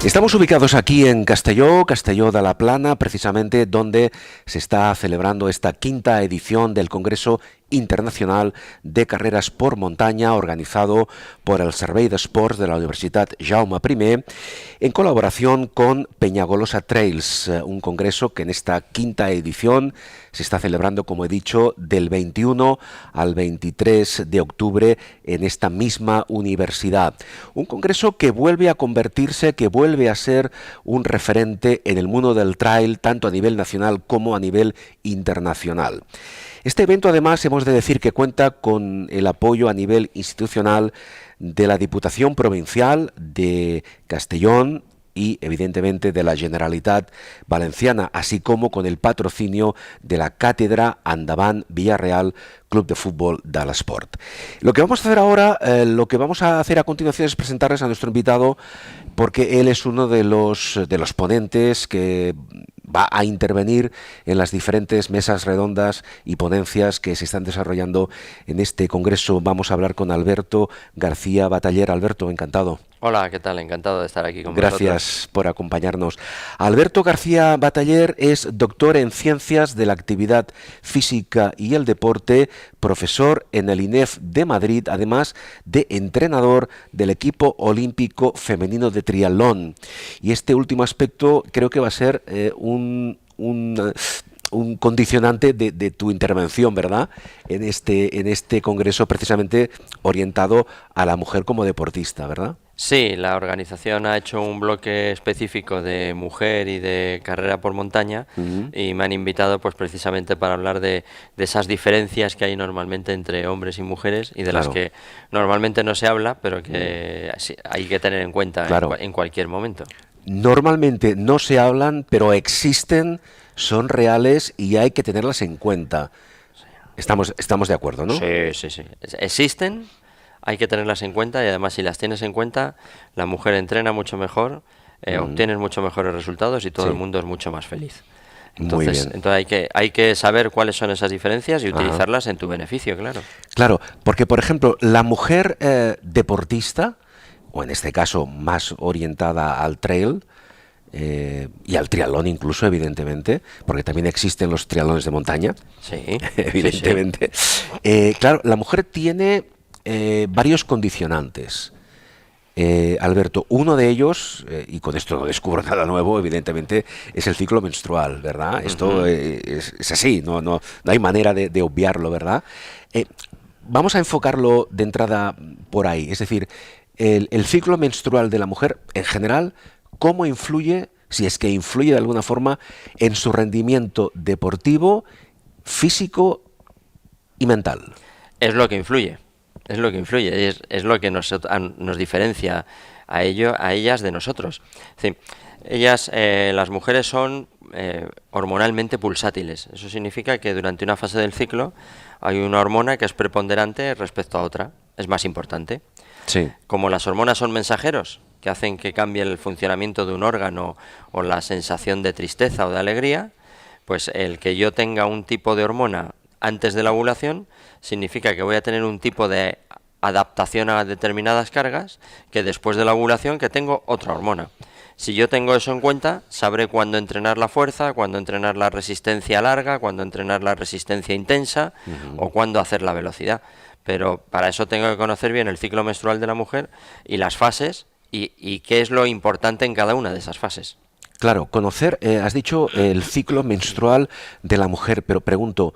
Estamos ubicados aquí en Castelló de la Plana, precisamente donde se está celebrando esta quinta edición del Congreso Internacional de Carreras por Montaña, organizado por el Servei d'Esports de la Universitat Jaume I, en colaboración con Peñagolosa Trails, un congreso que en esta quinta edición se está celebrando, como he dicho, del 21 al 23 de octubre en esta misma universidad. Un congreso que vuelve a convertirse, que vuelve a ser un referente en el mundo del trail, tanto a nivel nacional como a nivel internacional. Este evento, además, hemos de decir que cuenta con el apoyo a nivel institucional de la Diputación Provincial de Castellón y, evidentemente, de la Generalitat Valenciana, así como con el patrocinio de la Cátedra Endavant Villarreal Club de Fútbol de l'Esport. Lo que vamos a hacer ahora, lo que vamos a hacer a continuación es presentarles a nuestro invitado, porque él es uno de los ponentes que va a intervenir en las diferentes mesas redondas y ponencias que se están desarrollando en este congreso. Vamos a hablar con Alberto García Bataller. Alberto, encantado. Hola, ¿qué tal? Encantado de estar aquí con vosotros. Gracias por acompañarnos. Alberto García Bataller es doctor en Ciencias de la Actividad Física y el Deporte, profesor en el INEF de Madrid, además de entrenador del equipo olímpico femenino de triatlón. Y este último aspecto creo que va a ser un condicionante de tu intervención, ¿verdad? En este congreso precisamente orientado a la mujer como deportista, ¿verdad? Sí, la organización ha hecho un bloque específico de mujer y de carrera por montaña y me han invitado pues precisamente para hablar de esas diferencias que hay normalmente entre hombres y mujeres y de las que normalmente no se habla, pero que hay que tener en cuenta en cualquier momento. Normalmente no se hablan, pero existen, son reales y hay que tenerlas en cuenta. Estamos de acuerdo, ¿no? Sí. Existen. Hay que tenerlas en cuenta y además si las tienes en cuenta, la mujer entrena mucho mejor, obtienes mucho mejores resultados y todo el mundo es mucho más feliz. Entonces hay que saber cuáles son esas diferencias y utilizarlas en tu beneficio, claro. Claro, porque por ejemplo, la mujer deportista, o en este caso más orientada al trail, y al triatlón incluso, evidentemente, porque también existen los triatlones de montaña, sí, evidentemente. Sí. Claro, la mujer tiene varios condicionantes. Alberto, uno de ellos, y con esto no descubro nada nuevo, evidentemente, es el ciclo menstrual, ¿verdad? Esto es así, no hay manera de obviarlo, ¿verdad? Vamos a enfocarlo de entrada por ahí, es decir, el ciclo menstrual de la mujer, en general, ¿cómo influye, si es que influye de alguna forma, en su rendimiento deportivo, físico y mental? Es lo que influye. Es lo que influye, es lo que nos diferencia a ellas de nosotros. Sí, ellas, las mujeres son hormonalmente pulsátiles. Eso significa que durante una fase del ciclo hay una hormona que es preponderante respecto a otra, es más importante. Sí. Como las hormonas son mensajeros, que hacen que cambie el funcionamiento de un órgano o la sensación de tristeza o de alegría, pues el que yo tenga un tipo de hormona antes de la ovulación significa que voy a tener un tipo de adaptación a determinadas cargas que después de la ovulación que tengo otra hormona. Si yo tengo eso en cuenta, sabré cuándo entrenar la fuerza, cuándo entrenar la resistencia larga, cuándo entrenar la resistencia intensa o cuándo hacer la velocidad. Pero para eso tengo que conocer bien el ciclo menstrual de la mujer y las fases y qué es lo importante en cada una de esas fases. Claro, conocer, has dicho el ciclo menstrual de la mujer, pero pregunto,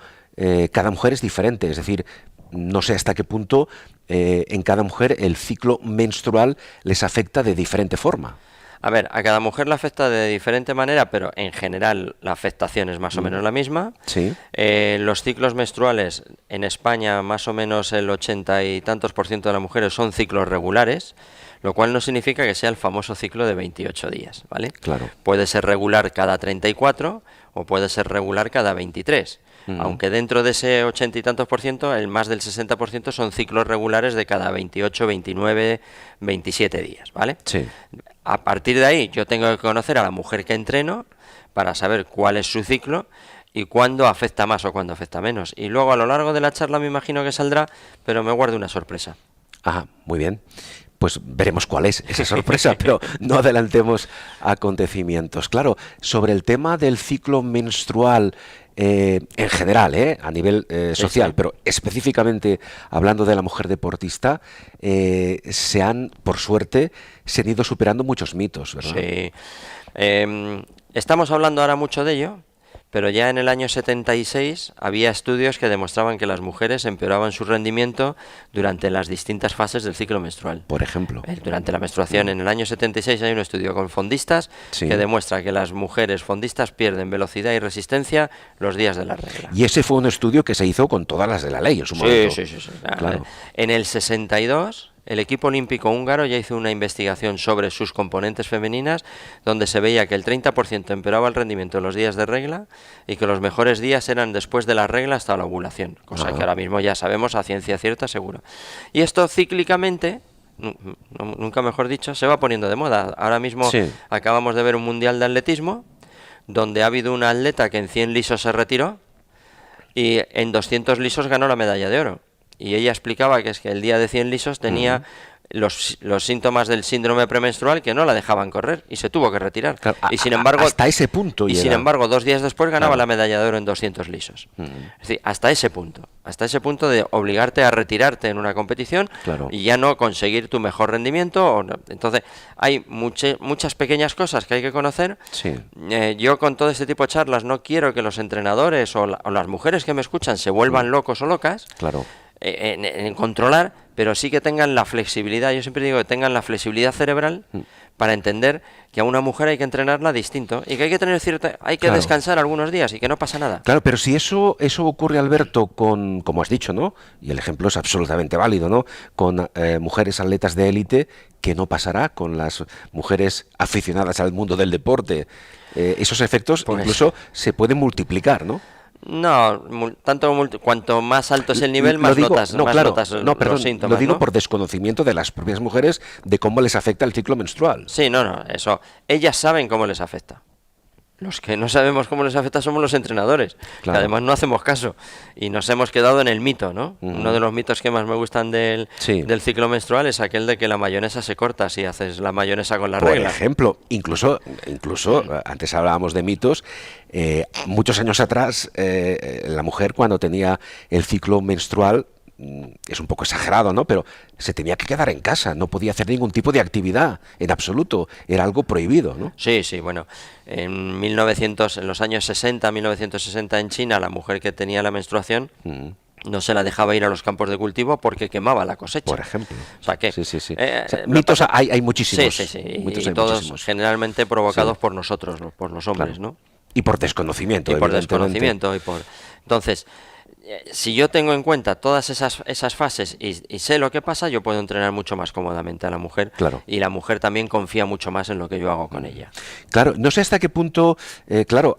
cada mujer es diferente, es decir, no sé hasta qué punto en cada mujer el ciclo menstrual les afecta de diferente forma. A ver, a cada mujer le afecta de diferente manera, pero en general la afectación es más o menos la misma. Sí. Los ciclos menstruales en España, más o menos el 80 y tantos % de las mujeres son ciclos regulares, lo cual no significa que sea el famoso ciclo de 28 días, ¿vale? Claro. Puede ser regular cada 34 o puede ser regular cada 23. Aunque dentro de ese 80 y tantos %, el más del 60% son ciclos regulares de cada 28, 29, 27 días, ¿vale? Sí. A partir de ahí yo tengo que conocer a la mujer que entreno para saber cuál es su ciclo y cuándo afecta más o cuándo afecta menos. Y luego a lo largo de la charla me imagino que saldrá, pero me guardo una sorpresa. Ajá, muy bien. pues veremos cuál es esa sorpresa, pero no adelantemos acontecimientos. Claro, sobre el tema del ciclo menstrual en general, a nivel social, sí. Pero específicamente hablando de la mujer deportista, por suerte, se han ido superando muchos mitos, ¿verdad? Sí. Estamos hablando ahora mucho de ello, pero ya en el año 76 había estudios que demostraban que las mujeres empeoraban su rendimiento durante las distintas fases del ciclo menstrual. Por ejemplo. Durante la menstruación. En el año 76 hay un estudio con fondistas que demuestra que las mujeres fondistas pierden velocidad y resistencia los días de la regla. Y ese fue un estudio que se hizo con todas las de la ley en su momento. Sí. Claro. En el 62... el equipo olímpico húngaro ya hizo una investigación sobre sus componentes femeninas donde se veía que el 30% empeoraba el rendimiento en los días de regla y que los mejores días eran después de la regla hasta la ovulación, cosa que ahora mismo ya sabemos a ciencia cierta seguro. Y esto cíclicamente, nunca mejor dicho, se va poniendo de moda. Ahora mismo acabamos de ver un mundial de atletismo donde ha habido una atleta que en 100 lisos se retiró y en 200 lisos ganó la medalla de oro. Y ella explicaba que es que el día de 100 lisos tenía los síntomas del síndrome premenstrual que no la dejaban correr y se tuvo que retirar. Claro, y sin embargo, hasta ese punto. Y sin embargo, 2 días después ganaba la medalla de oro en 200 lisos. Es decir, hasta ese punto de obligarte a retirarte en una competición y ya no conseguir tu mejor rendimiento. Entonces, hay muchas pequeñas cosas que hay que conocer. Sí. Yo con todo este tipo de charlas no quiero que los entrenadores o las mujeres que me escuchan se vuelvan locos o locas. Claro. En controlar, pero sí que tengan la flexibilidad, yo siempre digo que tengan la flexibilidad cerebral para entender que a una mujer hay que entrenarla distinto y que hay que tener descansar algunos días y que no pasa nada. Claro, pero si eso ocurre, Alberto, como has dicho, ¿no? Y el ejemplo es absolutamente válido, ¿no? Con mujeres atletas de élite, ¿qué no pasará con las mujeres aficionadas al mundo del deporte? Esos efectos incluso se pueden multiplicar, ¿no? No, cuanto más alto es el nivel, más notas los síntomas. Lo digo por desconocimiento de las propias mujeres de cómo les afecta el ciclo menstrual. Sí, eso. Ellas saben cómo les afecta. Los que no sabemos cómo les afecta somos los entrenadores, que además no hacemos caso y nos hemos quedado en el mito, ¿no? Uno de los mitos que más me gustan del ciclo menstrual es aquel de que la mayonesa se corta si haces la mayonesa con la regla. Por ejemplo, incluso antes hablábamos de mitos, muchos años atrás la mujer cuando tenía el ciclo menstrual, es un poco exagerado, ¿no? Pero se tenía que quedar en casa, no podía hacer ningún tipo de actividad, en absoluto, era algo prohibido, ¿no? Sí, bueno, en los años 1960 en China, la mujer que tenía la menstruación no se la dejaba ir a los campos de cultivo porque quemaba la cosecha. Por ejemplo. O sea que mitos hay muchísimos. Sí. Y todos generalmente provocados por nosotros, por los hombres, ¿no? Y por desconocimiento, Entonces, si yo tengo en cuenta todas esas fases y sé lo que pasa, yo puedo entrenar mucho más cómodamente a la mujer. Y la mujer también confía mucho más en lo que yo hago con ella. Claro, no sé hasta qué punto,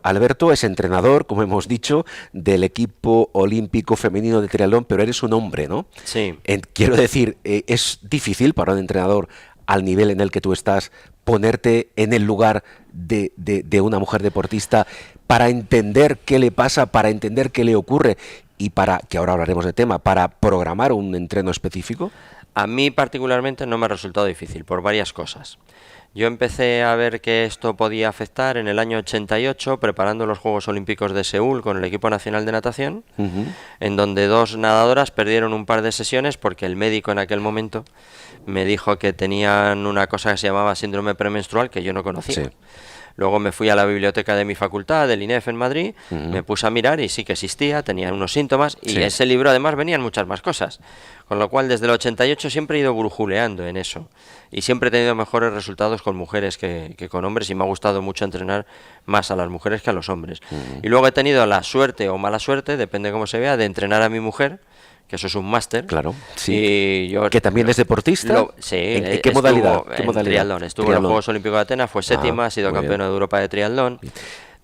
Alberto es entrenador, como hemos dicho, del equipo olímpico femenino de triatlón, pero eres un hombre, ¿no? Sí. Quiero decir, es difícil para un entrenador al nivel en el que tú estás ponerte en el lugar de una mujer deportista para entender qué le pasa, para entender qué le ocurre y que ahora hablaremos de tema, para programar un entreno específico. A mí particularmente no me ha resultado difícil por varias cosas. Yo empecé a ver que esto podía afectar en el año 88 preparando los Juegos Olímpicos de Seúl con el equipo nacional de natación, en donde 2 nadadoras perdieron un par de sesiones porque el médico en aquel momento me dijo que tenían una cosa que se llamaba síndrome premenstrual que yo no conocía. Luego me fui a la biblioteca de mi facultad, del INEF en Madrid, me puse a mirar y sí que existía, tenía unos síntomas y en ese libro además venían muchas más cosas. Con lo cual desde el 88 siempre he ido brujuleando en eso y siempre he tenido mejores resultados con mujeres que con hombres y me ha gustado mucho entrenar más a las mujeres que a los hombres. Y luego he tenido la suerte o mala suerte, depende cómo se vea, de entrenar a mi mujer, que eso es un máster. Claro, sí. Y yo, que también es deportista. Sí. ¿En qué modalidad? En triatlón. Estuvo en los Juegos Olímpicos de Atenas, fue séptima, ha sido campeona de Europa de triatlón.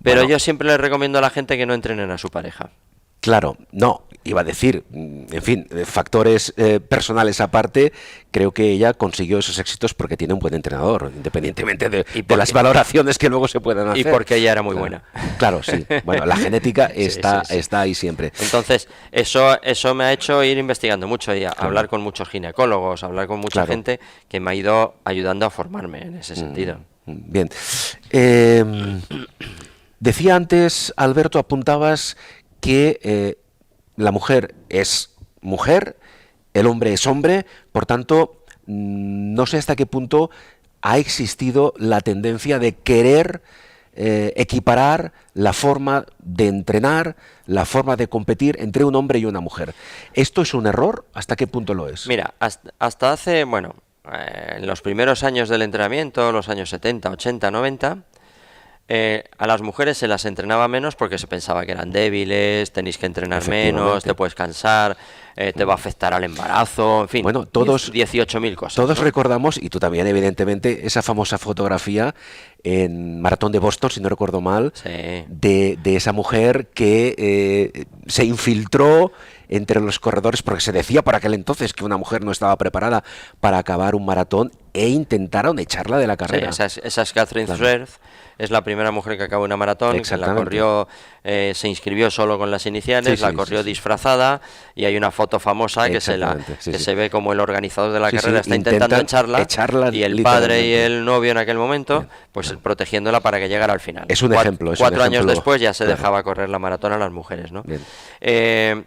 Pero yo siempre le recomiendo a la gente que no entrenen a su pareja. Claro, no, iba a decir, en fin, factores personales aparte, creo que ella consiguió esos éxitos porque tiene un buen entrenador, independientemente de las valoraciones que luego se puedan hacer. Y porque ella era muy Claro. buena. Claro, sí. Bueno, la genética Sí, está, sí, sí. está ahí siempre. Entonces, eso me ha hecho ir investigando mucho y hablar con muchos ginecólogos, hablar con mucha Claro. gente que me ha ido ayudando a formarme en ese sentido. Bien. Eh, Decía antes, Alberto, apuntabas que la mujer es mujer, el hombre es hombre, por tanto, no sé hasta qué punto ha existido la tendencia de querer equiparar la forma de entrenar, la forma de competir entre un hombre y una mujer. ¿Esto es un error? ¿Hasta qué punto lo es? Mira, hasta hace, bueno, en los primeros años del entrenamiento, los años 70, 80, 90, a las mujeres se las entrenaba menos porque se pensaba que eran débiles, tenéis que entrenar menos, te puedes cansar, te va a afectar al embarazo, en fin, Bueno, todos 18.000 cosas. Todos ¿no? recordamos, y tú también, evidentemente, esa famosa fotografía en Maratón de Boston, si no recuerdo mal, Sí. de esa mujer que se infiltró entre los corredores, porque se decía por aquel entonces que una mujer no estaba preparada para acabar un maratón e intentaron echarla de la Sí, carrera. esa es Catherine Claro. Zwerth, es la primera mujer que acabó una maratón, que la Exactamente. corrió, se inscribió solo con las iniciales, Sí, la sí, corrió sí, sí. disfrazada y hay una foto famosa que Exactamente, sí, que sí. se ve como el organizador de la Sí, sí, carrera está intentando intentan echarla y el padre y literalmente. el novio en aquel momento, pues protegiéndola para que llegara al final. Es un ejemplo, es un 4 años ejemplo, después ya se claro. dejaba correr la maratón a las mujeres, ¿no? Bien.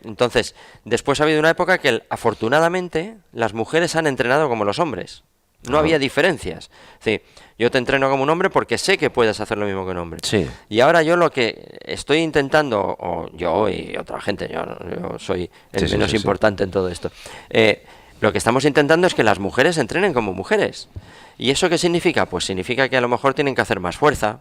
Entonces, después ha habido una época que afortunadamente las mujeres han entrenado como los hombres. No Ajá. había diferencias. Es decir, yo te entreno como un hombre porque sé que puedes hacer lo mismo que un hombre. Sí. Y ahora yo lo que estoy intentando, o yo y otra gente, yo soy el Sí, sí, menos sí, sí. importante en todo esto, lo que estamos intentando es que las mujeres entrenen como mujeres. ¿Y eso qué significa? Pues significa que a lo mejor tienen que hacer más fuerza,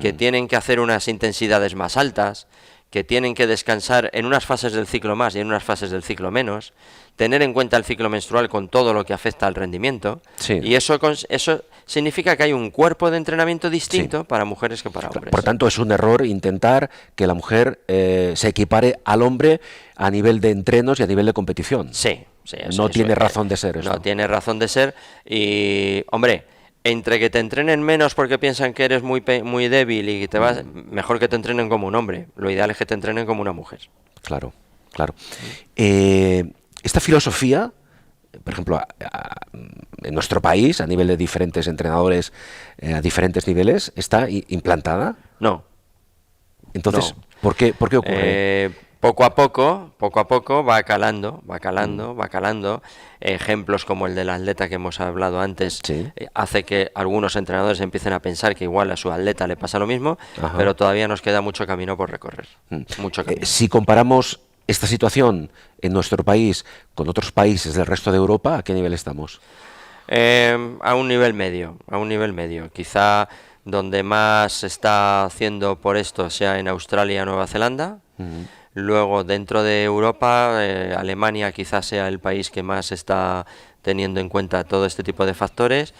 que tienen que hacer unas intensidades más altas, que tienen que descansar en unas fases del ciclo más y en unas fases del ciclo menos, tener en cuenta el ciclo menstrual con todo lo que afecta al rendimiento, Sí. y eso significa que hay un cuerpo de entrenamiento distinto para mujeres que para hombres. Por tanto, es un error intentar que la mujer se equipare al hombre a nivel de entrenos y a nivel de competición. Sí, No tiene razón de ser esto. No tiene razón de ser y, hombre, entre que te entrenen menos porque piensan que eres muy débil y te vas, mejor que te entrenen como un hombre. Lo ideal es que te entrenen como una mujer. Claro, claro. Esta filosofía, por ejemplo, en nuestro país, a nivel de diferentes entrenadores, a diferentes niveles, ¿está implantada? No. Entonces, No. por qué ocurre? Poco a poco va calando. Ejemplos como el del atleta que hemos hablado antes Sí. hace que algunos entrenadores empiecen a pensar que igual a su atleta le pasa lo mismo, Ajá. pero todavía nos queda mucho camino por recorrer. Mucho camino. Si comparamos esta situación en nuestro país con otros países del resto de Europa, ¿a qué nivel estamos? A un nivel medio. Quizá donde más se está haciendo por esto sea en Australia, Nueva Zelanda. Luego, dentro de Europa, Alemania quizás sea el país que más está teniendo en cuenta todo este tipo de factores.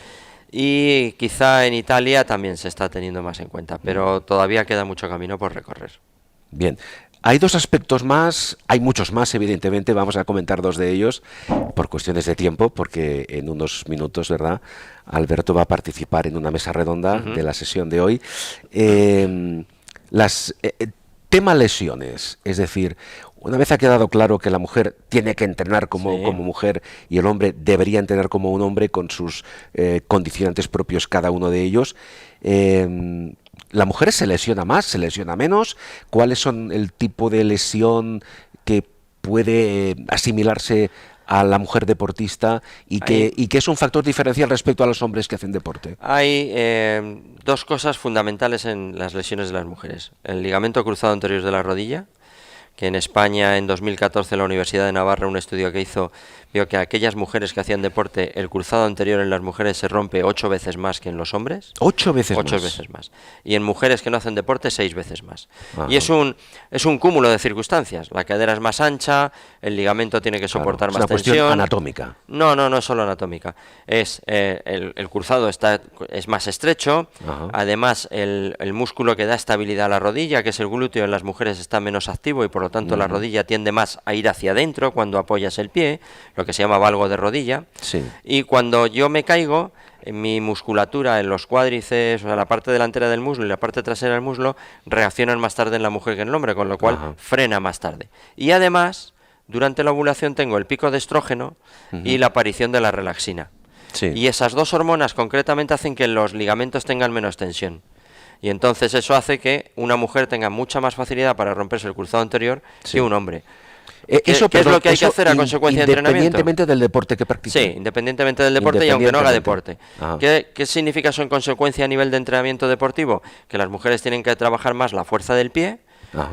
Y quizá en Italia también se está teniendo más en cuenta, pero todavía queda mucho camino por recorrer. Bien. Hay dos aspectos más, hay muchos más, evidentemente, vamos a comentar dos de ellos por cuestiones de tiempo, porque en unos minutos, ¿verdad?, Alberto va a participar en una mesa redonda de la sesión de hoy. Tema lesiones, es decir, una vez ha quedado claro que la mujer tiene que entrenar como mujer y el hombre debería entrenar como un hombre con sus condicionantes propios cada uno de ellos, ¿la mujer se lesiona más, se lesiona menos? ¿Cuáles son el tipo de lesión que puede asimilarse a la mujer deportista y que es un factor diferencial respecto a los hombres que hacen deporte? Hay dos cosas fundamentales en las lesiones de las mujeres. El ligamento cruzado anterior de la rodilla, que en España en 2014 la Universidad de Navarra, un estudio que hizo, vio que aquellas mujeres que hacían deporte, el cruzado anterior en las mujeres se rompe 8 veces más que en los hombres. 8 veces más. 8 veces más. Y en mujeres que no hacen deporte, 6 veces más. Ajá. Y es un cúmulo de circunstancias. La cadera es más ancha, el ligamento tiene que soportar Claro, más es una cuestión tensión. anatómica. No es solo anatómica. Es el cruzado es más estrecho. Ajá. Además, el músculo que da estabilidad a la rodilla, que es el glúteo, en las mujeres está menos activo y por por lo tanto la rodilla tiende más a ir hacia adentro cuando apoyas el pie, lo que se llama valgo de rodilla. Sí. Y cuando yo me caigo, en mi musculatura, en los cuádriceps, o sea, la parte delantera del muslo y la parte trasera del muslo, reaccionan más tarde en la mujer que en el hombre, con lo cual frena más tarde. Y además, durante la ovulación tengo el pico de estrógeno y la aparición de la relaxina. Sí. Y esas dos hormonas concretamente hacen que los ligamentos tengan menos tensión. Y entonces eso hace que una mujer tenga mucha más facilidad para romperse el cruzado anterior que un hombre. ¿Qué es lo que hay que hacer a consecuencia de entrenamiento? Independientemente del deporte que practique. Sí, independientemente del deporte y aunque no haga deporte. ¿Qué significa eso en consecuencia a nivel de entrenamiento deportivo? Que las mujeres tienen que trabajar más la fuerza del pie,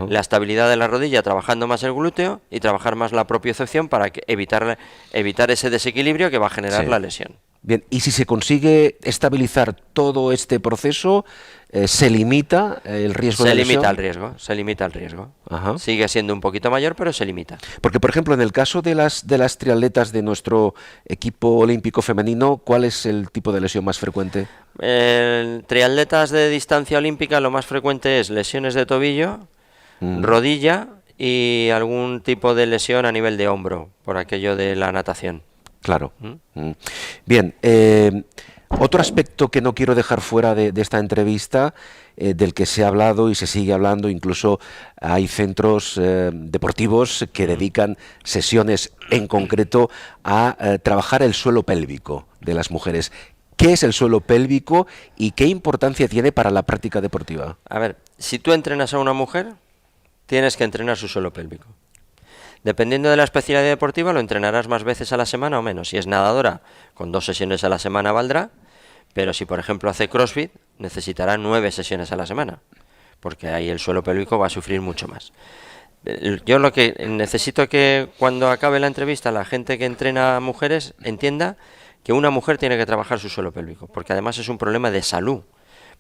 la estabilidad de la rodilla, trabajando más el glúteo y trabajar más la propiocepción para evitar ese desequilibrio que va a generar la lesión. Bien, y si se consigue estabilizar todo este proceso, ¿se limita el riesgo de lesión? Se limita el riesgo. Sigue siendo un poquito mayor, pero se limita. Porque, por ejemplo, en el caso de las triatletas de nuestro equipo olímpico femenino, ¿cuál es el tipo de lesión más frecuente? Triatletas de distancia olímpica, lo más frecuente es lesiones de tobillo, rodilla y algún tipo de lesión a nivel de hombro, por aquello de la natación. Claro. Bien, otro aspecto que no quiero dejar fuera de esta entrevista, del que se ha hablado y se sigue hablando, incluso hay centros deportivos que dedican sesiones en concreto a trabajar el suelo pélvico de las mujeres. ¿Qué es el suelo pélvico y qué importancia tiene para la práctica deportiva? A ver, si tú entrenas a una mujer, tienes que entrenar su suelo pélvico. Dependiendo de la especialidad deportiva, lo entrenarás más veces a la semana o menos. Si es nadadora, con 2 sesiones a la semana valdrá, pero si por ejemplo hace CrossFit, necesitará 9 sesiones a la semana, porque ahí el suelo pélvico va a sufrir mucho más. Yo lo que necesito que cuando acabe la entrevista la gente que entrena a mujeres entienda que una mujer tiene que trabajar su suelo pélvico, porque además es un problema de salud.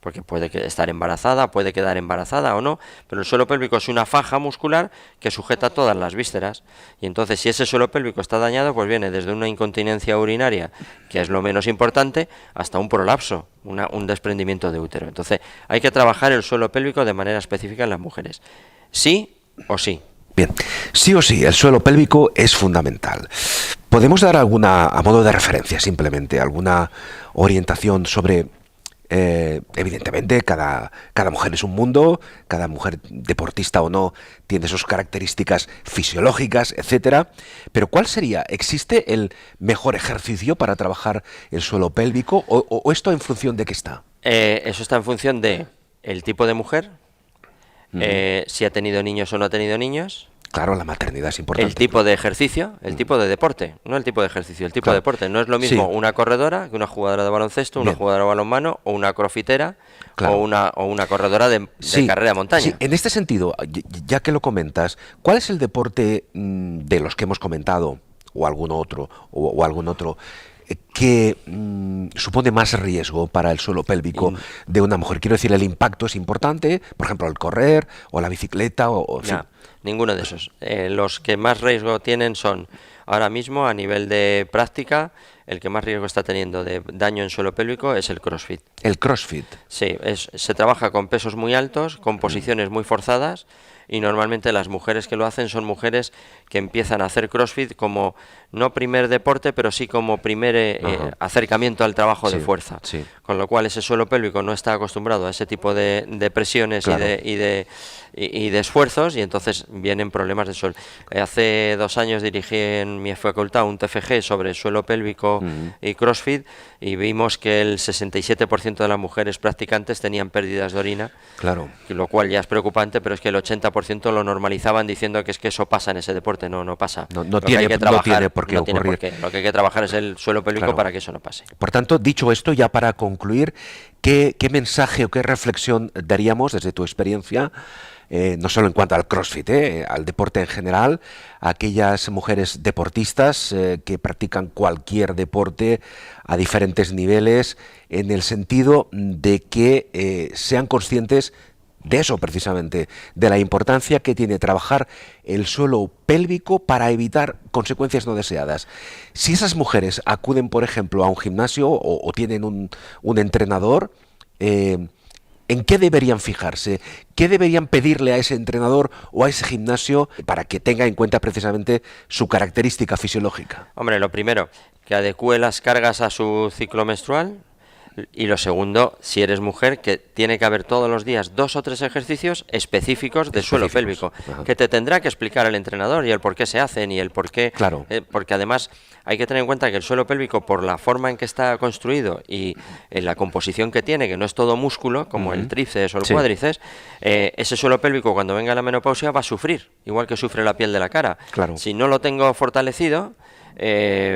Porque puede estar embarazada, puede quedar embarazada o no, pero el suelo pélvico es una faja muscular que sujeta todas las vísceras, y entonces si ese suelo pélvico está dañado, pues viene desde una incontinencia urinaria, que es lo menos importante, hasta un prolapso, un desprendimiento de útero. Entonces hay que trabajar el suelo pélvico de manera específica en las mujeres, sí o sí. Bien, sí o sí, el suelo pélvico es fundamental. ¿Podemos dar alguna, a modo de referencia simplemente, alguna orientación sobre... evidentemente cada mujer es un mundo, cada mujer deportista o no tiene sus características fisiológicas, etcétera, pero ¿cuál sería? ¿Existe el mejor ejercicio para trabajar el suelo pélvico o esto en función de qué está? Eso está en función de el tipo de mujer, si ha tenido niños o no ha tenido niños. Claro, la maternidad es importante. El tipo de ejercicio, el tipo de deporte, no el tipo de ejercicio, el tipo de deporte. No es lo mismo una corredora que una jugadora de baloncesto, una jugadora de balonmano o una crofitera o una corredora de carrera de montaña. Sí, en este sentido, ya que lo comentas, ¿cuál es el deporte de los que hemos comentado o algún otro que supone más riesgo para el suelo pélvico de una mujer? Quiero decir, el impacto es importante, por ejemplo, el correr o la bicicleta en fin. Ninguno de esos. Los que más riesgo tienen son, ahora mismo, a nivel de práctica, el que más riesgo está teniendo de daño en suelo pélvico es el CrossFit. ¿El CrossFit? Sí, se trabaja con pesos muy altos, con posiciones muy forzadas, y normalmente las mujeres que lo hacen son mujeres que empiezan a hacer CrossFit como no primer deporte, pero sí como primer acercamiento al trabajo de fuerza. Sí. Con lo cual ese suelo pélvico no está acostumbrado a ese tipo de presiones y de esfuerzos, y entonces vienen problemas de suelo. Hace 2 años dirigí en mi facultad un TFG sobre suelo pélvico y CrossFit, y vimos que el 67% de las mujeres practicantes tenían pérdidas de orina, lo cual ya es preocupante, pero es que el 80% lo normalizaban diciendo que es que eso pasa en ese deporte. No pasa. No tiene por qué ocurrir. Lo que hay que trabajar es el suelo pélvico para que eso no pase. Por tanto, dicho esto, ya para concluir, ¿qué mensaje o qué reflexión daríamos desde tu experiencia, no solo en cuanto al CrossFit, al deporte en general, a aquellas mujeres deportistas que practican cualquier deporte a diferentes niveles, en el sentido de que sean conscientes de eso precisamente, de la importancia que tiene trabajar el suelo pélvico para evitar consecuencias no deseadas? Si esas mujeres acuden, por ejemplo, a un gimnasio o tienen un entrenador, ¿En qué deberían fijarse? ¿Qué deberían pedirle a ese entrenador o a ese gimnasio para que tenga en cuenta precisamente su característica fisiológica? Hombre, lo primero, que adecúe las cargas a su ciclo menstrual. Y lo segundo, si eres mujer, que tiene que haber todos los días 2 o 3 ejercicios específicos de suelo pélvico, que te tendrá que explicar el entrenador y el por qué se hacen y el por qué. Claro. Porque además hay que tener en cuenta que el suelo pélvico, por la forma en que está construido y en la composición que tiene, que no es todo músculo, como el tríceps o el cuádriceps, ese suelo pélvico cuando venga la menopausia va a sufrir, igual que sufre la piel de la cara. Claro. Si no lo tengo fortalecido,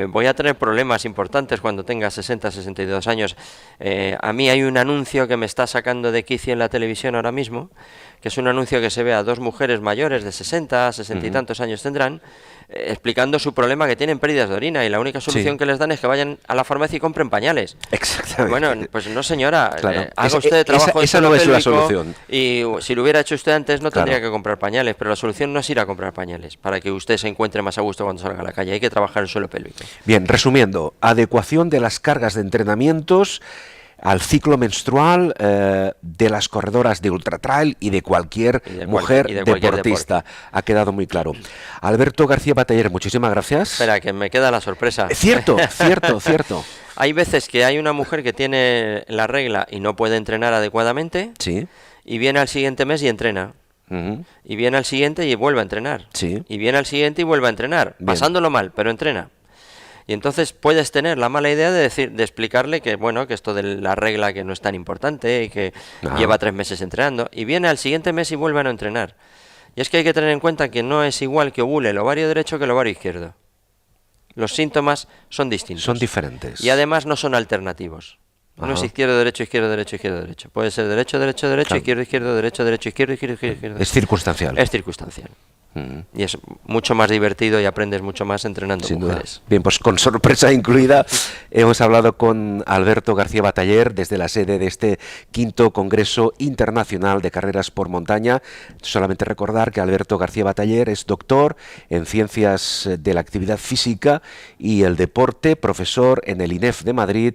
voy a tener problemas importantes cuando tenga 60, 62 años. A mí hay un anuncio que me está sacando de quicio en la televisión ahora mismo, que es un anuncio que se ve a 2 mujeres mayores de 60, 60 y tantos años tendrán, explicando su problema, que tienen pérdidas de orina, y la única solución que les dan es que vayan a la farmacia y compren pañales. Exactamente. Bueno, pues no, señora, Claro. haga usted trabajo esa no es la solución. y si lo hubiera hecho usted antes no tendría Claro. que comprar pañales, pero la solución no es ir a comprar pañales para que usted se encuentre más a gusto cuando salga a la calle. Hay que trabajar el suelo pélvico. Bien, resumiendo, adecuación de las cargas de entrenamientos al ciclo menstrual de las corredoras de ultratrail y de cualquier mujer deportista. Ha quedado muy claro. Alberto García Bataller, muchísimas gracias. Espera, que me queda la sorpresa. Cierto, cierto. Hay veces que hay una mujer que tiene la regla y no puede entrenar adecuadamente, Sí. y viene al siguiente mes y entrena. Y viene al siguiente y vuelve a entrenar. Sí. Y viene al siguiente y vuelve a entrenar. Bien. Pasándolo mal, pero entrena. Y entonces puedes tener la mala idea de explicarle que, bueno, que esto de la regla que no es tan importante y que lleva 3 meses entrenando, y viene al siguiente mes y vuelve a no entrenar. Y es que hay que tener en cuenta que no es igual que ovule el ovario derecho que el ovario izquierdo. Los síntomas son distintos. Son diferentes. Y además no son alternativos. No es izquierdo, derecho, izquierdo, derecho, izquierdo, derecho. Puede ser derecho, derecho, derecho, Claro. izquierdo, izquierdo, derecho, derecho, izquierdo, izquierdo, izquierdo. Es circunstancial. Es circunstancial. Y es mucho más divertido y aprendes mucho más entrenando Sin mujeres. duda. Bien, pues con sorpresa incluida, hemos hablado con Alberto García Bataller desde la sede de este 5º Congreso Internacional de Carreras por Montaña. Solamente recordar que Alberto García Bataller es doctor en Ciencias de la Actividad Física y el Deporte, profesor en el INEF de Madrid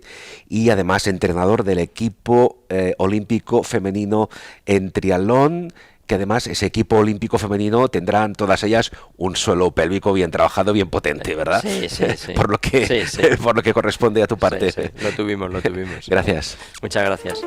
y además entrenador del equipo olímpico femenino en triatlón, que además ese equipo olímpico femenino tendrán todas ellas un suelo pélvico bien trabajado, bien potente, ¿verdad? Sí. por lo que corresponde a tu parte. Sí. Lo tuvimos. Gracias. Muchas gracias.